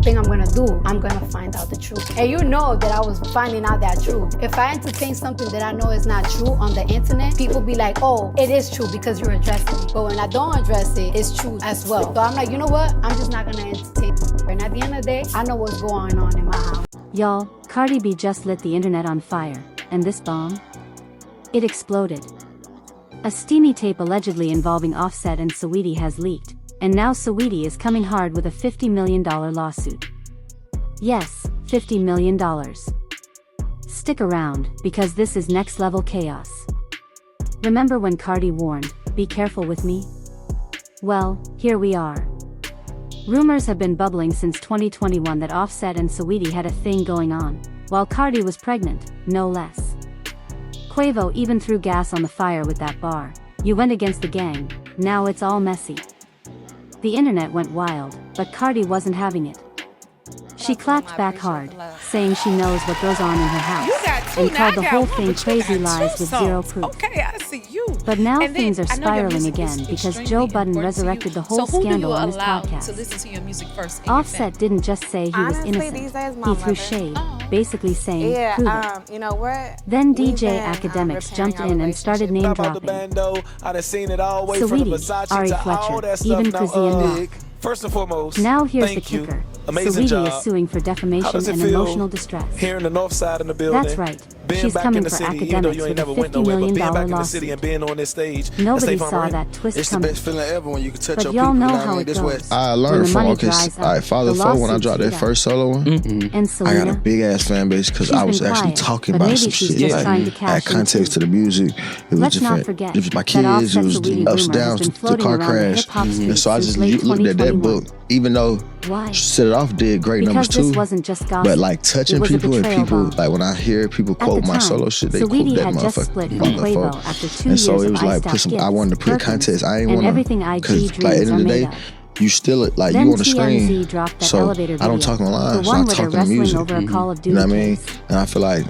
thing I'm gonna do, I'm gonna find out the truth. And you know that I was finding out that truth. If I entertain something that I know is not true on the internet, people be like, oh, it is true because you're addressing it. But when I don't address it, it's true as well. So I'm like, you know what? I'm just not gonna entertain it. And at the end of the day, I know what's going on in my house. Y'all, Cardi B just lit the internet on fire. And this bomb? It exploded. A steamy tape allegedly involving Offset and Saweetie has leaked, and now Saweetie is coming hard with a $50 million lawsuit. Yes, $50 million. Stick around, because this is next level chaos. Remember when Cardi warned, "Be careful with me"? Well, here we are. Rumors have been bubbling since 2021 that Offset and Saweetie had a thing going on, while Cardi was pregnant, no less. Quavo even threw gas on the fire with that bar, "You went against the gang, now it's all messy." The internet went wild, but Cardi wasn't having it. She clapped back hard, saying she knows what goes on in her house, and called the whole thing crazy lies with zero proof. Okay, I see you. But now things are spiraling again because Joe Budden resurrected the whole scandal on his podcast. To listen to your music first Offset didn't just say he was innocent, he threw shade, basically saying, prove it. You know what? Then DJ Academics jumped in and started name dropping. Saweetie, Ari Fletcher, even Chrissy and Rock. First and foremost, now here's the kicker. Saweetie is suing for defamation and emotional distress. Here in the north side of the building. That's right. She's coming for Academics with a $50 million lawsuit. Nobody saw that twist it's coming. The best feeling ever when you can touch but your y'all people, know how it goes. I learned from Father 4 when I dropped that first solo one. And Selena, I got a big ass fan base because I was actually talking about some shit. Add context to the music. It was different. It was my kids. It was the ups and downs, the car crash. And so I just looked at that book. Even though Set It Off did great numbers too, but like touching people and people, like when I hear people quote my solo shit, they quote that motherfucker. And so it was like, I wanted to put context. I ain't want to, because like at the end of the day, you still like you on the screen, so I don't talk online, so I talk in the music. You know what I mean? And I feel like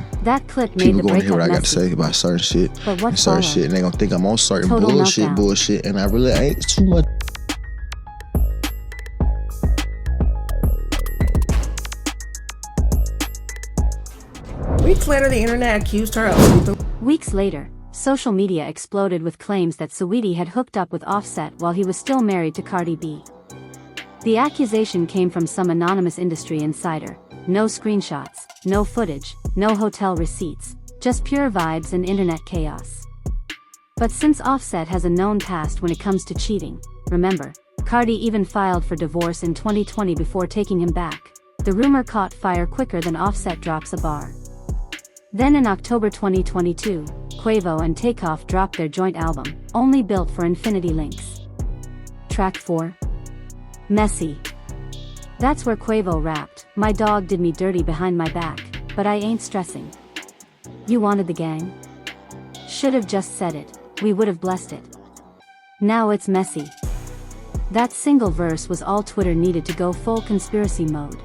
people gonna hear what I got to say about certain shit, and certain shit, and they gonna think I'm on certain bullshit, and I really ain't too much. Weeks later, the internet accused her of Weeks later, social media exploded with claims that Saweetie had hooked up with Offset while he was still married to Cardi B. The accusation came from some anonymous industry insider. No screenshots, no footage, no hotel receipts, just pure vibes and internet chaos. But since Offset has a known past when it comes to cheating, remember, Cardi even filed for divorce in 2020 before taking him back. The rumor caught fire quicker than Offset drops a bar. Then in October 2022, Quavo and Takeoff dropped their joint album, Only Built for Infinity Links. Track 4. Messy. That's where Quavo rapped, "My dog did me dirty behind my back, but I ain't stressing. You wanted the gang? Should've just said it, we would've blessed it. Now it's messy." That single verse was all Twitter needed to go full conspiracy mode.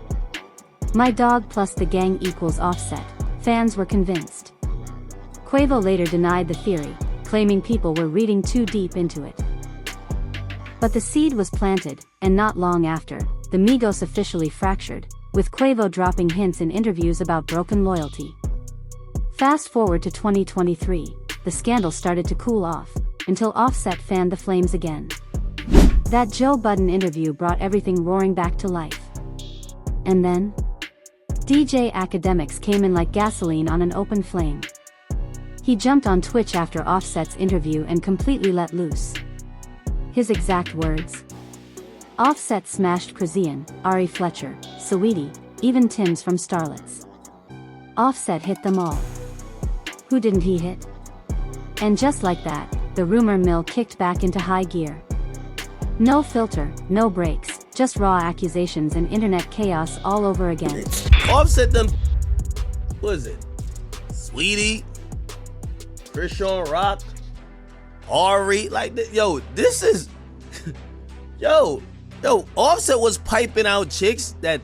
My dog plus the gang equals Offset. Fans were convinced. Quavo later denied the theory, claiming people were reading too deep into it. But the seed was planted, and not long after, the Migos officially fractured, with Quavo dropping hints in interviews about broken loyalty. Fast forward to 2023, the scandal started to cool off, until Offset fanned the flames again. That Joe Budden interview brought everything roaring back to life. And then? DJ Academics came in like gasoline on an open flame. He jumped on Twitch after Offset's interview and completely let loose. His exact words: Offset smashed Chrissy, Ari Fletcher, Saweetie, even Tim's from Starlets. Offset hit them all. Who didn't he hit? And just like that, the rumor mill kicked back into high gear. No filter, no breaks, just raw accusations and internet chaos all over again. Offset them, what is it? Saweetie, Christian Rock, Ari, like, yo, this is, yo, Offset was piping out chicks that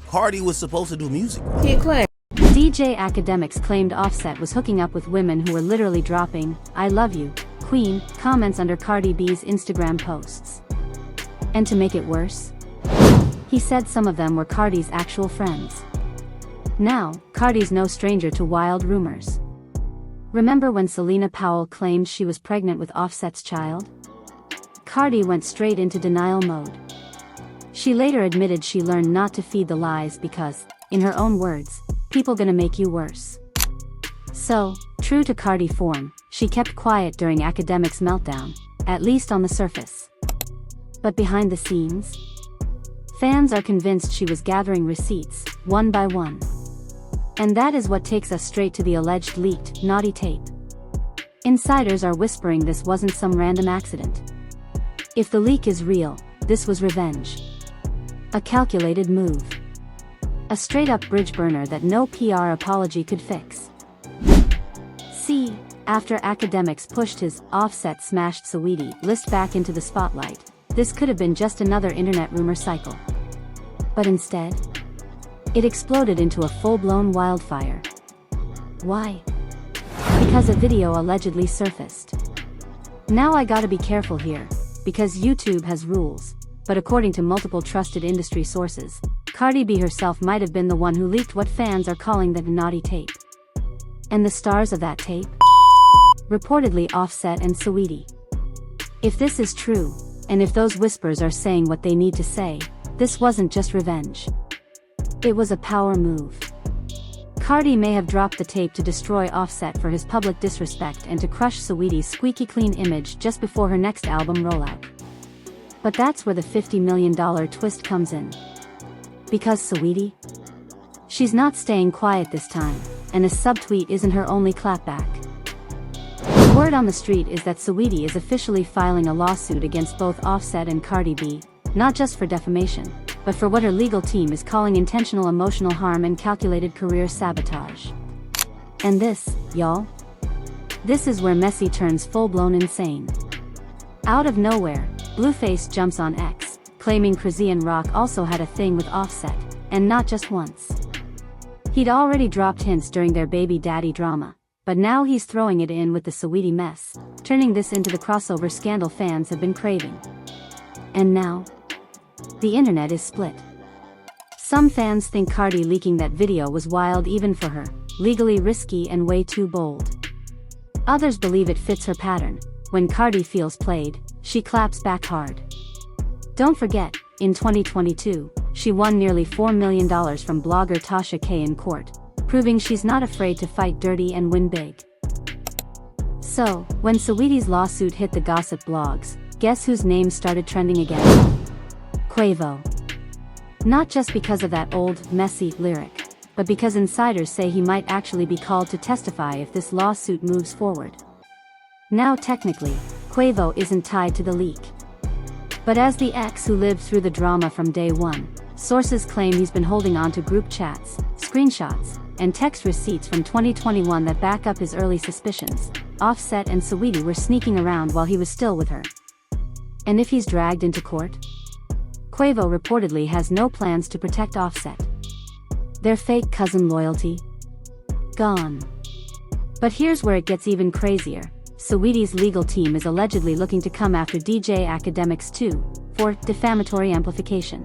Cardi was supposed to do music with. He claimed. DJ Academics claimed Offset was hooking up with women who were literally dropping "I love you, Queen" comments under Cardi B's Instagram posts. And to make it worse, He said some of them were Cardi's actual friends. Now, Cardi's no stranger to wild rumors. Remember when Selena Powell claimed she was pregnant with Offset's child? Cardi went straight into denial mode. She later admitted she learned not to feed the lies because, in her own words, people gonna make you worse. So, true to Cardi form, she kept quiet during Academic's meltdown, at least on the surface. But behind the scenes? Fans are convinced she was gathering receipts, one by one. And that is what takes us straight to the alleged leaked, naughty tape. Insiders are whispering this wasn't some random accident. If the leak is real, this was revenge. A calculated move. A straight-up bridge burner that no PR apology could fix. See, after Academics pushed his Offset smashed Saweetie list back into the spotlight, this could have been just another internet rumor cycle. But instead, it exploded into a full-blown wildfire. Why? Because a video allegedly surfaced. Now I gotta be careful here, because YouTube has rules, but according to multiple trusted industry sources, Cardi B herself might have been the one who leaked what fans are calling the naughty tape. And the stars of that tape? Reportedly Offset and Saweetie. If this is true, and if those whispers are saying what they need to say, this wasn't just revenge. It was a power move. Cardi may have dropped the tape to destroy Offset for his public disrespect and to crush Saweetie's squeaky clean image just before her next album rollout. But that's where the $50 million twist comes in. Because Saweetie? She's not staying quiet this time, and a subtweet isn't her only clapback. Word on the street is that Saweetie is officially filing a lawsuit against both Offset and Cardi B, not just for defamation, but for what her legal team is calling intentional emotional harm and calculated career sabotage. And this, y'all? This is where Messi turns full-blown insane. Out of nowhere, Blueface jumps on X, claiming Crazy and Rock also had a thing with Offset, and not just once. He'd already dropped hints during their baby daddy drama, but now he's throwing it in with the Saweetie mess, turning this into the crossover scandal fans have been craving. And now, the internet is split. Some fans think Cardi leaking that video was wild even for her, legally risky and way too bold. Others believe it fits her pattern. When Cardi feels played, she claps back hard. Don't forget, in 2022, she won nearly $4 million from blogger Tasha K in court, proving she's not afraid to fight dirty and win big. So, when Saweetie's lawsuit hit the gossip blogs, guess whose name started trending again? Quavo. Not just because of that old, messy lyric, but because insiders say he might actually be called to testify if this lawsuit moves forward. Now technically, Quavo isn't tied to the leak. But as the ex who lived through the drama from day one, sources claim he's been holding on to group chats, screenshots, and text receipts from 2021 that back up his early suspicions. Offset and Saweetie were sneaking around while he was still with her. And if he's dragged into court? Quavo reportedly has no plans to protect Offset. Their fake cousin loyalty? Gone. But here's where it gets even crazier. Saweetie's legal team is allegedly looking to come after DJ Academics too, for defamatory amplification.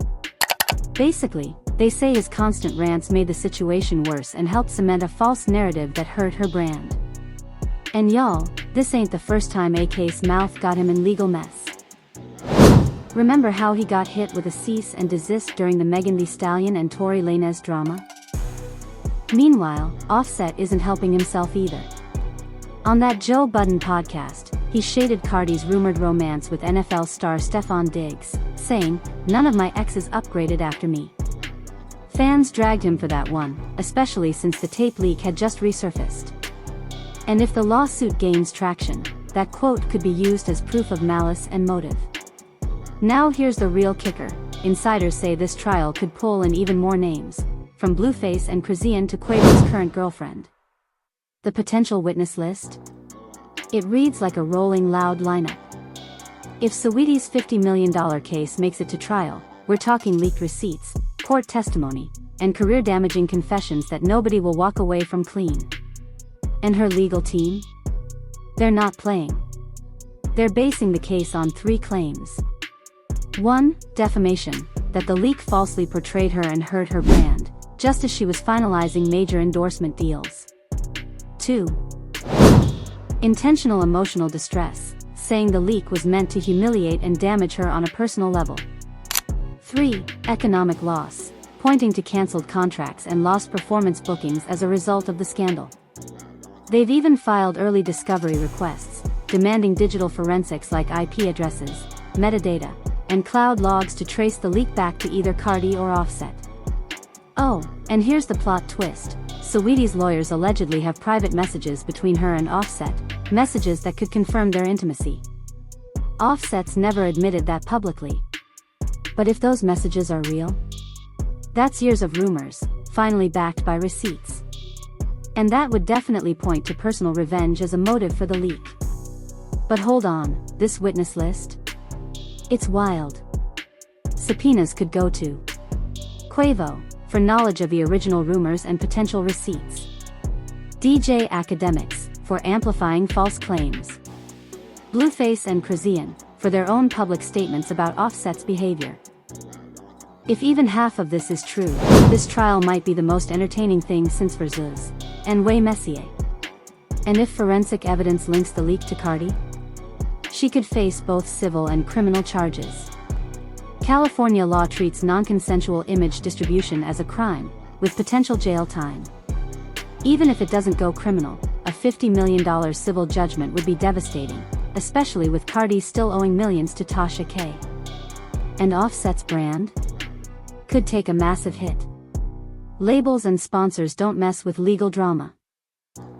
Basically, they say his constant rants made the situation worse and helped cement a false narrative that hurt her brand. And y'all, this ain't the first time AK's mouth got him in legal mess. Remember how he got hit with a cease and desist during the Megan Thee Stallion and Tory Lanez drama? Meanwhile, Offset isn't helping himself either. On that Joe Budden podcast, he shaded Cardi's rumored romance with NFL star Stefon Diggs, saying, "None of my exes upgraded after me." Fans dragged him for that one, especially since the tape leak had just resurfaced. And if the lawsuit gains traction, that quote could be used as proof of malice and motive. Now here's the real kicker. Insiders say this trial could pull in even more names, from Blueface and Crazy to Quavo's current girlfriend. The potential witness list? It reads like a rolling loud lineup. If Saweetie's $50 million case makes it to trial, we're talking leaked receipts, court testimony, and career-damaging confessions that nobody will walk away from clean. And her legal team? They're not playing. They're basing the case on 3 claims. 1. Defamation. that the leak falsely portrayed her and hurt her brand, just as she was finalizing major endorsement deals. 2. Intentional emotional distress, saying the leak was meant to humiliate and damage her on a personal level. 3. Economic loss, pointing to cancelled contracts and lost performance bookings as a result of the scandal. They've even filed early discovery requests, demanding digital forensics like IP addresses, metadata, and cloud logs to trace the leak back to either Cardi or Offset. Oh, and here's the plot twist. Saweetie's lawyers allegedly have private messages between her and Offset, messages that could confirm their intimacy. Offset's never admitted that publicly. But if those messages are real, that's years of rumors, finally backed by receipts. And that would definitely point to personal revenge as a motive for the leak. But hold on, this witness list? It's wild. Subpoenas could go to Quavo, for knowledge of the original rumors and potential receipts. DJ Academics, for amplifying false claims. Blueface and Krazian, for their own public statements about Offset's behavior. If even half of this is true, this trial might be the most entertaining thing since SUES, and way messier. And if forensic evidence links the leak to Cardi, she could face both civil and criminal charges. California law treats non-consensual image distribution as a crime, with potential jail time. Even if it doesn't go criminal, a $50 million civil judgment would be devastating, especially with Cardi still owing millions to Tasha K. And Offset's brand could take a massive hit. Labels and sponsors don't mess with legal drama.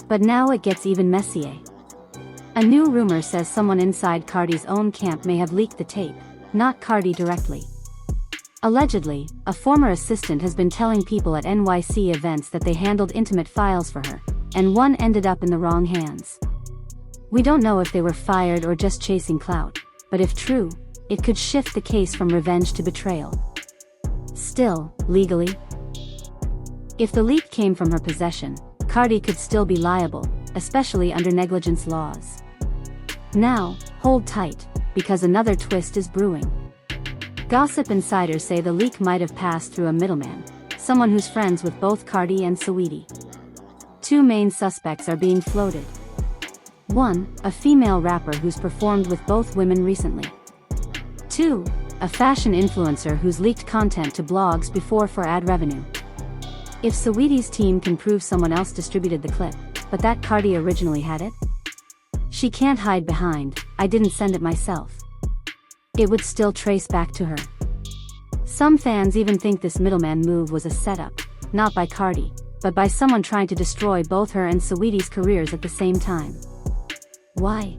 But now it gets even messier. A new rumor says someone inside Cardi's own camp may have leaked the tape, not Cardi directly. Allegedly, a former assistant has been telling people at NYC events that they handled intimate files for her, and one ended up in the wrong hands. We don't know if they were fired or just chasing clout, but if true, it could shift the case from revenge to betrayal. Still, legally, if the leak came from her possession, Cardi could still be liable, especially under negligence laws. Now, hold tight, because another twist is brewing. Gossip insiders say the leak might have passed through a middleman, someone who's friends with both Cardi and Saweetie. 2 main suspects are being floated. 1, a female rapper who's performed with both women recently. 2, a fashion influencer who's leaked content to blogs before for ad revenue. If Saweetie's team can prove someone else distributed the clip, but that Cardi originally had it, she can't hide behind, "I didn't send it myself." It would still trace back to her. Some fans even think this middleman move was a setup, not by Cardi, but by someone trying to destroy both her and Saweetie's careers at the same time. Why?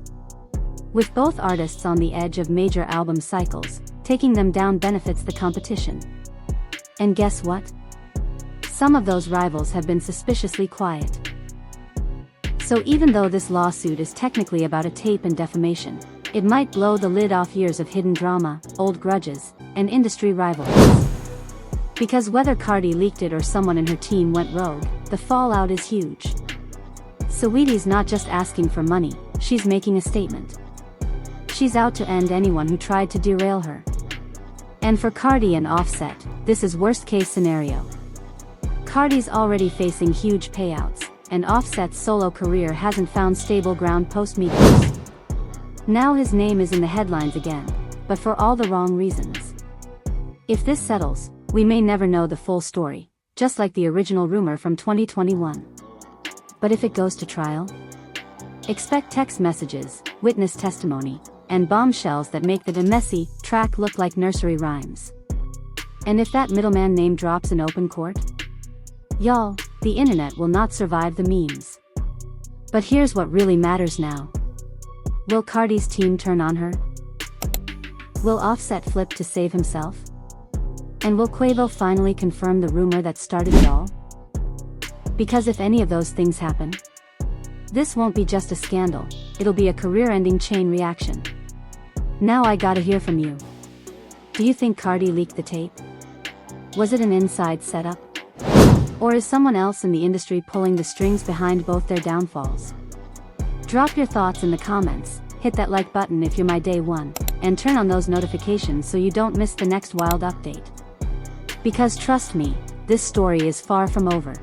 With both artists on the edge of major album cycles, taking them down benefits the competition. And guess what? Some of those rivals have been suspiciously quiet. So even though this lawsuit is technically about a tape and defamation, it might blow the lid off years of hidden drama, old grudges, and industry rivalries. Because whether Cardi leaked it or someone in her team went rogue, the fallout is huge. Saweetie's not just asking for money, she's making a statement. She's out to end anyone who tried to derail her. And for Cardi and Offset, this is worst-case scenario. Cardi's already facing huge payouts, and Offset's solo career hasn't found stable ground post-Migos. Now his name is in the headlines again, but for all the wrong reasons. If this settles, we may never know the full story, just like the original rumor from 2021. But if it goes to trial, expect text messages, witness testimony, and bombshells that make the messy track look like nursery rhymes. And if that middleman name drops in open court, y'all, the internet will not survive the memes. But here's what really matters now. Will Cardi's team turn on her? Will Offset flip to save himself? And will Quavo finally confirm the rumor that started it all? Because if any of those things happen, this won't be just a scandal, it'll be a career-ending chain reaction. Now I gotta hear from you. Do you think Cardi leaked the tape? Was it an inside setup? Or is someone else in the industry pulling the strings behind both their downfalls? Drop your thoughts in the comments, hit that like button if you're my day one, and turn on those notifications so you don't miss the next wild update. Because trust me, this story is far from over.